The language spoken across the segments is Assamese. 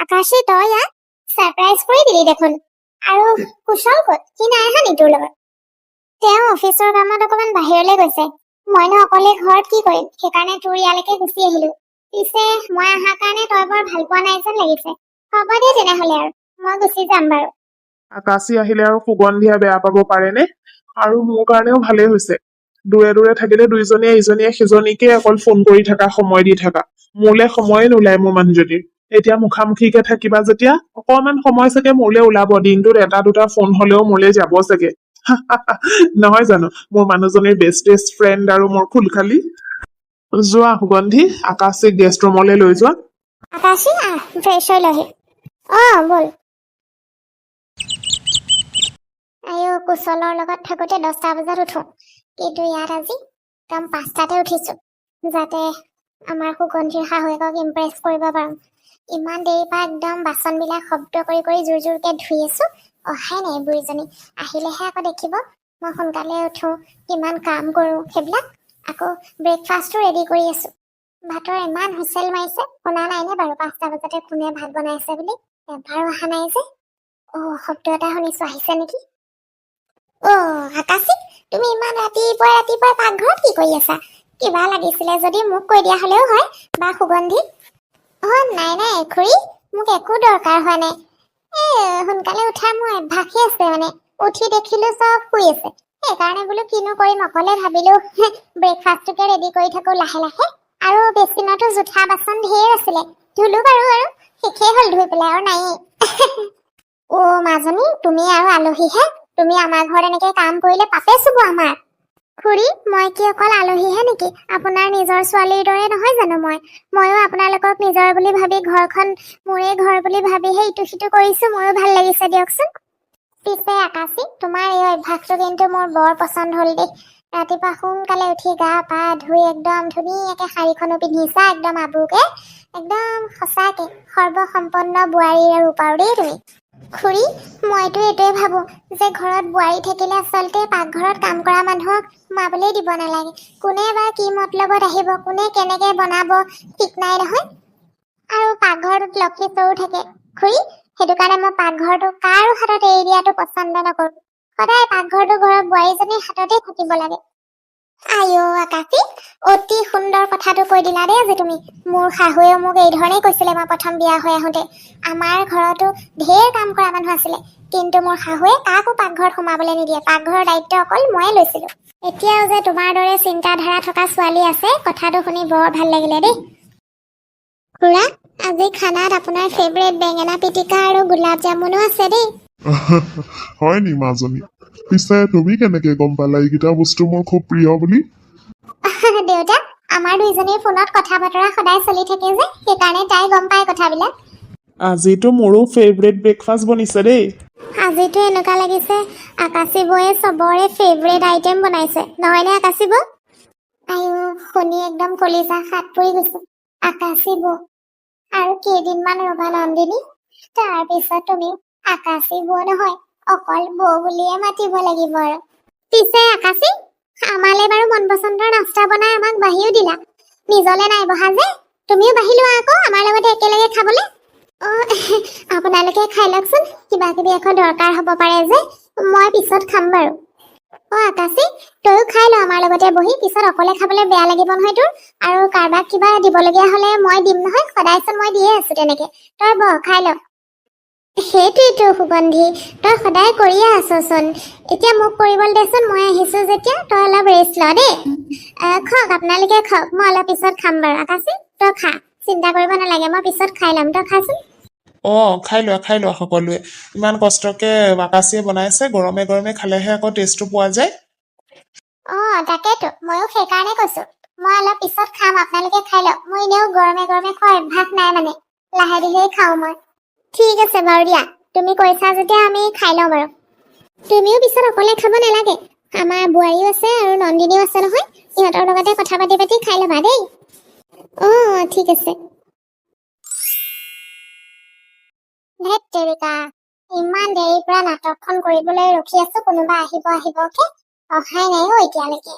আকাশী তই ইয়াক সাৰপ্ৰাইজ কৰি দিলি দেখোন। আৰু কুশল ক'ত? সি নাই অহা নি তোৰ লগত? তেওঁ অফিচৰ কামত অকমান বাহিৰলৈ গৈছে। মইনো অকলে ঘৰত কি কৰিম, সেইকাৰণে তোৰ ইয়ালৈকে গুচি আহিলো। পিছে মই অহাৰ কাৰণে তই বৰ ভাল পোৱা নাই যেন লাগিছে। হ'ব দে তেনেহলে, আৰু মই গুচি যাম বাৰু। আকাশী আহিলে আৰু সুগন্ধিয়ে বেয়া পাব পাৰেনে? আৰু মোৰ কাৰণেও ভালেই হৈছে। দূৰে দূৰে থাকিলে দুইজনীয়ে ইজনীয়ে সিজনীকে অকল ফোন কৰি থাকা, সময় দি থাকা। মোলে সময়ে নোলায় মোৰ মানুহজনীৰ। এতিয়া মুখামুখিকে থাকিবা যেতিয়া অকমান সময় চাগে মোলে ওলাব। দিনটোত এটা দুটা ফোন হলেও মোলে যাব চাগে। নহয় জানো, মোৰ মানুহজনীৰ বেষ্টেষ্ট ফ্ৰেণ্ড আৰু মোৰ খুলখালি। যোৱা সুগন্ধি, আকাশীক গেষ্ট ৰুমলৈ লৈ যোৱা। আকাশী ফ্ৰেছ হৈ লহি। বল। আইও, কুশলৰ লগত থাকোতে 10টা বজাত উঠো, কিন্তু ইয়াত আজি একদম 5টাতে উঠিছো, যাতে আমাৰ সুগন্ধিৰ শাহুৱেকক ইমপ্ৰেছ কৰিব পাৰো। ইমান দেৰিৰ পৰা একদম বাচনবিলাক শব্দ কৰি কৰি জোৰ জোৰকে ধুই আছো। অহাই নাই বুঢ়ীজনী। আহিলেহে আকৌ দেখিব মই সোনকালে উঠো, কিমান কাম কৰো সেইবিলাক। আকৌ ব্ৰেকফাষ্টো ৰেডি কৰি আছো। ভাতৰ ইমান হুইচেল মাৰিছে, শুনা নাইনে বাৰু 5টা বজাতে কোনে ভাত বনাইছে বুলি? এবাৰো অহা নাই যে। শব্দ এটা শুনিছো, আহিছে নেকি? আকাশী, তুমি ইমান ৰাতিপুৱাই পাকঘৰত কি কৰি আছা? কিবা লাগিছিলে যদি মোক কৈ দিয়া হলেও হয়, বা সুগন্ধি। নাই খুৰী, মোক একো দৰকাৰ হোৱা নাই। সোনকালে উঠাৰ মোৰ অভ্যাসে আছে, মানে উঠি দেখিলো চব শুই আছে। সেইকাৰণে বোলো কিনো কৰিম, অকলে ভাবিলো ব্ৰেকফাষ্টটোকে ৰেডি কৰি থাকো লাহে লাহে। আৰু বেচিনতো জোঠা বাচন ঢেৰ আছিলে, ধুলো বাৰু, আৰু শেষেই হল ধুই পেলাই, আৰু নায়েই। মাজনী, তুমি আৰু আলহীহে। তুমি আমাৰ ঘৰত এনেকে কাম কৰিলে পাপে চুব আমাৰ। খুৰী, মই কি অকল আলহীহে নেকি? আপোনাৰ নিজৰ ছোৱালীৰ দৰে নহয় জানো ময়ো আপোনালোকক নিজৰ বুলি ভাবি, ঘৰখন মোৰে ঘৰ বুলি ভাবিহে ইটো সিটো কৰিছো। মোৰো ভাল লাগিছে দিয়কচোন। পিছে আকাশী, তোমাৰ এই অভ্যাসটো কিন্তু মোৰ বৰ পচন্দ হল দেই। ৰাতিপুৱা সোনকালে উঠি গা পা ধুই একদম ধুনীয়াকে শাৰীখনো পিন্ধিছা, একদম আবুকে। একদম সঁচাকে সৰ্বসম্পন্ন বোৱাৰীৰ ৰূপ আৰু দেই তুমি। খুৰী, মইতো এইটোৱে ভাবো যে ঘৰত বোৱাৰী থাকিলে আচলতে পাকঘৰত কাম কৰা মানুহক সোমাবলৈ দিব নালাগে। কোনে বা কি মতলবত আহিব, কোনে কেনেকে বনাব ঠিক নাই নহয়। আৰু পাকঘৰটোত লক্ষী চৰু থাকে। খুৰী, সেইটো কাৰণে মই পাকঘৰটো কাৰো হাতত এৰি দিয়াটো পচন্দ নকৰো। সদায় পাকঘৰটো ঘৰৰ বোৱাৰীজনীৰ হাততে থাকিব লাগে। আইও আকাশী, অতি সুন্দৰ কথাটো কৈ দিলা দেই আজি তুমি। মোৰ শাহুৱেও মোক এই ধৰণেই কৈছিলে মই প্ৰথম বিয়া হৈ আহোঁতে। আমাৰ ঘৰতো ঢেৰ কাম কৰা মানুহ আছিলে, কিন্তু মোৰ শাহুৱে কাকো পাকঘৰত সোমাবলৈ নিদিয়ে। পাকঘৰৰ দায়িত্ব অকল ময়ে লৈছিলো। এতিয়াও যে তোমাৰ দৰে চিন্তাধাৰা থকা ছোৱালী আছে, কথাটো শুনি বৰ ভাল লাগিলে দেই। খুৰা, আজি খানাত আপোনাৰ ফেভৰেট বেঙেনা পিটিকা আৰু গোলাপ জামুনো আছে দেই। হয় নি মাজনী? পিছে তুমি কেনেকে গম পালা এইকেইটা বস্তু মোৰ খুব প্ৰিয় বুলি? দেউতা, আমাৰ দুইজনীৰ ফোনত কথা বতৰা সদায় চলি থাকে যে, সেইকাৰণে তাই গম পায় কথাবিলাক। আজিতো মোৰো ফেভৰেট ব্ৰেকফাষ্ট বনিছে দেই। আজিতো এনেকুৱা লাগিছে আকাশী বৌয়ে চবৰে ফেভৰেট আইটেম বনাইছে, নহয়নে আকাশী বৌ? আইও, শুনি একদম কলিজা হাত পৰি গৈছে। আকাশী বৌ আৰু কেইদিনমান ৰবা নন্দিনী, তাৰপিছত তুমি আকাশী বৌ নহয়, অকল বৌ বুলিয়ে মাতিব লাগিব আৰু। পিছে আকাশী, আমালে বাৰু মন পচন্দৰ নাস্তা বনাই আমাক বাঢ়িও দিলা। নিজলে নাই বহা যে, তুমিও বাঢ়ি লোৱা আকৌ আমাৰ লগতে একেলগে খাবলে। আপোনালোকে খাই লওকচোন, কিবা কিবি এখন দৰকাৰ হব পাৰে যে, মই পিছত খাম বাৰু। আকাশী, তইও খাই ল আমাৰ লগতে বহি, পিছত অকলে খাবলৈ বেয়া লাগিব নহয় তোৰ। আৰু কাৰোবাক কিবা দিবলগীয়া হলে মই দিম নহয়, সদায়চোন মই দিয়ে আছো তেনেকে। তই বহ, খাই ল। সেইটোৱেইটো সুগন্ধি, তই সদায় কৰিয়ে আছচোন। এতিয়া মোক কৰিবলৈ দেচোন, মই আহিছো যেতিয়া, তই অলপ ৰেষ্ট ল দেই। খাওক, আপোনালোকে খাওক, মই অলপ পিছত খাম বাৰু। আকাশী, তই খা, চিন্তা কৰিব নালাগে, মই পিছত খাই ল'ম, তই খাচোন। খাই লোৱা সকলোৱে। ইমান কষ্টকে আকাশীয়ে বনাইছে, গৰমে গৰমে খালেহে আকৌ টেষ্টটো পোৱা যায়। তাকেতো ময়ো সেইকাৰণে কৈছো, মই অলপ পিছত খাম, আপোনালোকে খাই লওক। মই এনেও গৰমে গৰমে খোৱাৰ অভ্যাস নাই, মানে লাহে ধীৰে খাওঁ মই। ঠিক আছে বাৰু দিয়া, তুমি কৈছা যেতিয়া আমি খাই লওঁ বাৰু। তুমিও পিছত অকলে খাব নালাগে, আমাৰ বোৱাৰীও আছে আৰু নন্দিনীও আছে নহয়, সিহঁতৰ লগতে কথা পাতি পাতি খাই ল'বা দেই। ঠিক আছে। ধেৎ তেৰিকা, ইমান দেৰিৰ পৰা নাটকখন কৰিবলৈ ৰখি আছো, কোনোবা আহিবকে, অহাই নাই এতিয়ালৈকে।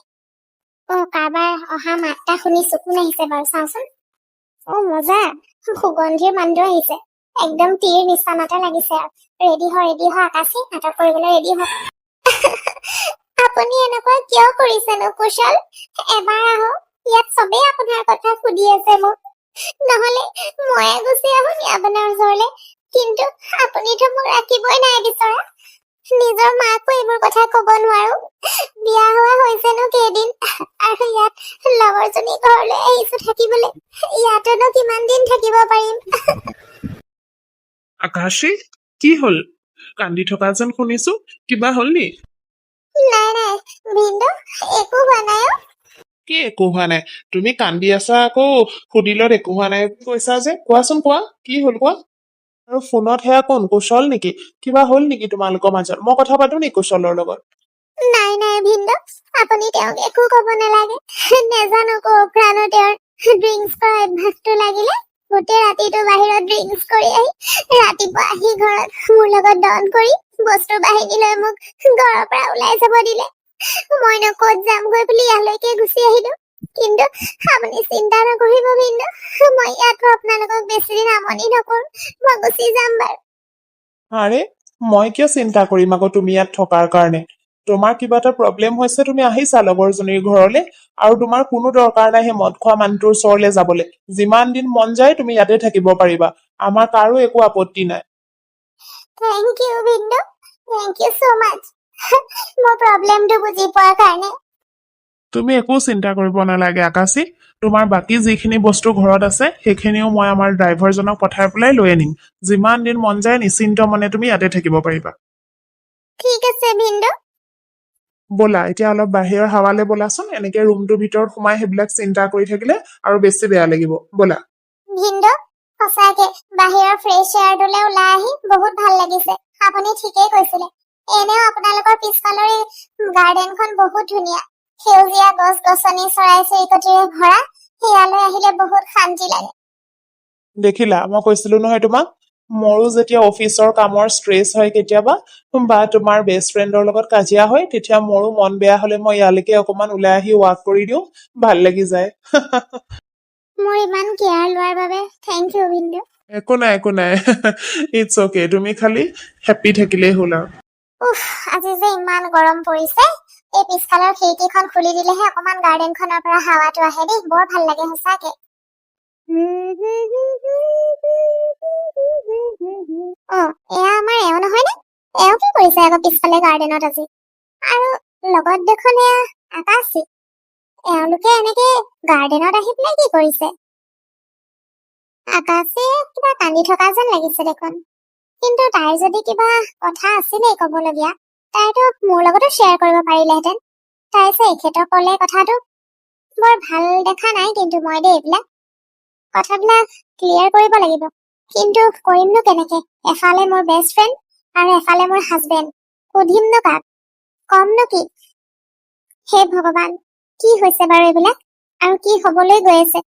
কাৰোবাৰ অহা মাতটা শুনিছো, কোন আহিছে বাৰু চাওচোন। মজা, সুগন্ধিৰ মানুহটো আহিছে। একদম তীৰ নিচানাতে লাগিছে আৰু ৰেডি হ আকাশী নাটক কৰিবলৈ ৰেডি হ আপুনি এনেকুৱা কিয় কৰিছেনো কুশল এবাৰ আহক ইয়াত চবেই আপোনাৰ কথা সুধি আছে মোক নহলে ময়ে গুচি আহো নি আপোনাৰ ওচৰলে কিন্তু আপুনিতো মোক ৰাখিবই নাই বিচৰা নিজৰ মাকো এইবোৰ কথা কব নোৱাৰো বিয়া হোৱা হৈছেনো কেইদিন আৰু ইয়াত লগৰজনী ঘৰলৈ আহিছো থাকিবলৈ ইয়াতনো কিমান দিন থাকিব পাৰিম আকাশী কি হল কান্দি থকা যেন শুনিছো কিবা হল নি নাই ভিন্দু একো হোৱা নাই অ। কি একো হোৱা নাই তুমি কান্দি আছা আকৌ সুধিলত একো হোৱা নাই কৈছা যে কোৱাচোন কোৱা কি হল কোৱা আৰু ফোনত সেয়া কোন কুশল নেকি কিবা হল নেকি তোমালোকৰ মাজত মই কথা পাতো নি কুশলৰ লগত নাই ভিন্দু আপুনি তেওঁক একো কব নালাগে নেজানো ক'ৰ তেওঁৰ ড্ৰিংকছ কৰা অভ্যাসটো লাগিলে গোটেই ৰাতিটো বাহিৰত ড্ৰিংকছ কৰি আহি ৰাতিপুৱা আহি ঘৰত মোৰ লগত দন কৰি বস্তু বাহিনী লৈ মোক ঘৰৰ পৰা ওলাই যাব দিলে মইনো ক'ত যামগৈ বুলি ইয়ালৈকে গুচি আহিলো কিন্তু আপুনি চিন্তা নকৰিব ভিন্দু মই ইয়াতো আপোনালোকক বেছি দিন আমনি নকৰো মই গুচি যাম বাৰু আৰে মই কিয় চিন্তা কৰিম আকৌ তুমি ইয়াত থকাৰ কাৰণে তোমাৰ কিবা এটা প্ৰব্লেম হৈছে তুমি আহিছা লগৰজনীৰ ঘৰলে আৰু তোমাৰ কোনো দৰকাৰ নাই সেই মদ খোৱা মানুহটোৰ ওচৰলৈ যাবলৈ যিমান দিন মন যায় তুমি ইয়াতে থাকিব পাৰিবা আমাৰ কাৰো একো আপত্তি নাই thank you Bindu thank you so much মোৰ প্ৰব্লেমটো বুজি পোৱাৰ কাৰণে তুমি একো চিন্তা কৰিব নালাগে আকাশী তোমাৰ বাকী যিখিনি বস্তু ঘৰত আছে সেইখিনিও মই আমাৰ ড্ৰাইভাৰজনক পঠাই পেলাই লৈ আনিম যিমান দিন মন যায় নিশ্চিন্ত মনে তুমি ইয়াতে থাকিব পাৰিবা ঠিক আছে ভিন্দু ব'লা এতিয়া অলপ বাহিৰৰ হাৱালে ব'লাচোন এনেকে ৰুমটোৰ ভিতৰত সোমাই সেইবিলাক চিন্তা কৰি থাকিলে আৰু বেছি বেয়া লাগিব ব'লা ভিন্দু সঁচাকে বাহিৰৰ ফ্ৰেছ এয়াৰটোলৈ ওলাই আহি বহুত ভাল লাগিছে আপুনি ঠিকেই কৈছিলে এনেও আপোনালোকৰ পিছফালৰ এই গাৰ্ডেনখন বহুত ধুনীয়া সেউজীয়া গছ গছনি চৰাই চিৰিকটিৰে ভৰা সেয়ালৈ আহিলে বহুত শান্তি লাগে দেখিলা মই কৈছিলো নহয় তোমাক মোৰো যেতিয়া অফিচৰ কামৰ ষ্ট্ৰেছ হয় কেতিয়াবা বা তোমাৰ বেষ্ট ফ্ৰেণ্ডৰ লগত কাজিয়া হয় তেতিয়া মোৰো মন বেয়া হলে মই ইয়ালৈকে অকমান ওলাই আহি ৱাক কৰি দিওঁ ভাল লাগি যায় মোৰ ইমান কেয়াৰ লোৱাৰ বাবে থেংক ইউ ভিন্দু একো নাই ইটছ অকে তুমি খালি হেপ্পী থাকিলেই হ'ল আৰু উফ আজি যে ইমান গৰম পৰিছে এই পিছফালৰ খিৰিকীখন খুলি দিলেহে অকমান গাৰ্ডেনখনৰ পৰা হাৱাটো আহে দেই বৰ ভাল লাগে সঁচাকে অ এয়া আমাৰ এওঁ নহয়নে এওঁ কি কৰিছে আকৌ পিছফালে গাৰ্ডেনত আজি আৰু লগত দেখোন এয়া আকাশী এওঁলোকে এনেকে গাৰ্ডেনত আহি পেলাই কি কৰিছে আকাশে কিবা কান্দি থকা যেন লাগিছে দেখোন কিন্তু তাইৰ যদি কিবা কথা আছিলেই কবলগীয়া তাইতো মোৰ লগতো শ্বেয়াৰ কৰিব পাৰিলেহেঁতেন তাই যে এখেতক ক'লে কথাটো বৰ ভাল দেখা নাই কিন্তু মই দেই এইবিলাক কথাবিলাক ক্লিয়াৰ কৰিব লাগিব কিন্তু কৰিমনো কেনেকে এফালে মোৰ বেষ্ট ফ্ৰেণ্ড আৰু এফালে মোৰ হাজবেণ্ড সুধিমনো কাক কমনো কি হে ভগৱান কি হৈছে বাৰু এইবিলাক আৰু কি হবলৈ গৈ আছে